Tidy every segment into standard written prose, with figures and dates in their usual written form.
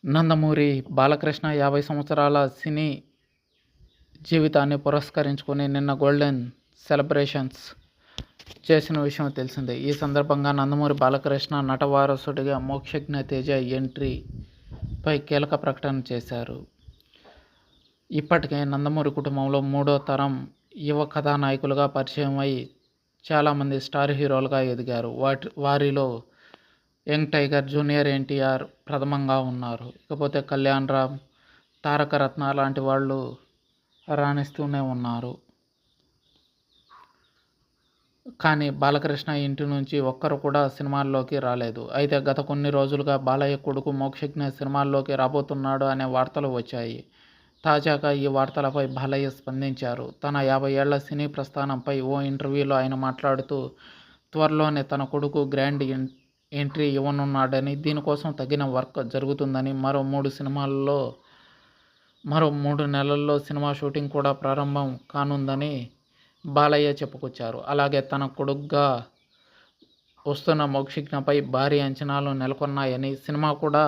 నందమూరి బాలకృష్ణ 50 సంవత్సరాల సినీ జీవితాన్ని పురస్కరించుకొని నిన్న గోల్డెన్ సెలబ్రేషన్స్ చేసిన విషయం తెలిసిందే. ఈ సందర్భంగా నందమూరి బాలకృష్ణ నట వారసుడిగా మోక్షజ్ఞ తేజ ఎంట్రీపై కీలక ప్రకటన చేశారు. ఇప్పటికే నందమూరి కుటుంబంలో మూడో తరం యువ కథానాయకులుగా పరిచయం అయి చాలామంది స్టార్ హీరోలుగా ఎదిగారు. వారిలో యంగ్ టైగర్ జూనియర్ ఎన్టీఆర్ ప్రథమంగా ఉన్నారు. ఇకపోతే కళ్యాణ్ రామ్, తారక రత్న లాంటి వాళ్ళు రాణిస్తూనే ఉన్నారు. కానీ బాలకృష్ణ ఇంటి నుంచి ఒక్కరు కూడా సినిమాల్లోకి రాలేదు. అయితే గత కొన్ని రోజులుగా బాలయ్య కొడుకు మోక్షజ్ఞ సినిమాల్లోకి రాబోతున్నాడు అనే వార్తలు వచ్చాయి. తాజాగా ఈ వార్తలపై బాలయ్య స్పందించారు. తన 50 ఏళ్ల సినీ ప్రస్థానంపై ఓ ఇంటర్వ్యూలో ఆయన మాట్లాడుతూ, త్వరలోనే తన కొడుకు గ్రాండ్ ఎంట్రీ ఇవ్వనున్నాడని, దీనికోసం తగిన వర్క్ జరుగుతుందని, మరో 3 నెలల్లో సినిమా షూటింగ్ కూడా ప్రారంభం కానుందని బాలయ్య చెప్పుకొచ్చారు. అలాగే తన కొడుగ్గా వస్తున్న మోక్షజ్ఞపై భారీ అంచనాలు నెలకొన్నాయని, సినిమా కూడా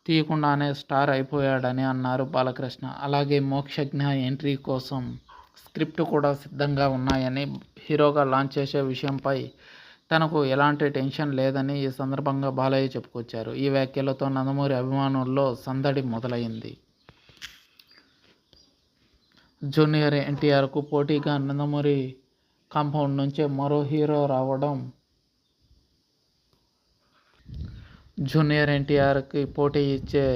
తీయకుండానే స్టార్ అయిపోయాడని అన్నారు బాలకృష్ణ. అలాగే మోక్షజ్ఞ ఎంట్రీ కోసం స్క్రిప్ట్ కూడా సిద్ధంగా ఉన్నాయని, హీరోగా లాంచ్ చేసే విషయంపై తనకు ఎలాంటి టెన్షన్ లేదని ఈ సందర్భంగా బాలయ్య చెప్పుకొచ్చారు. ఈ వ్యాఖ్యలతో నందమూరి అభిమానుల్లో సందడి మొదలైంది. జూనియర్ ఎన్టీఆర్కు పోటీగా నందమూరి కాంపౌండ్ నుంచే మరో హీరో రావడం, జూనియర్ ఎన్టీఆర్కి పోటీ ఇచ్చే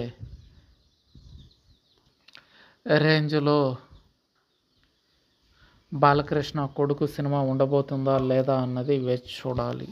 రేంజ్లో బాలకృష్ణ కొడుకు సినిమా ఉండబోతుందా లేదా అన్నది వేచి చూడాలి.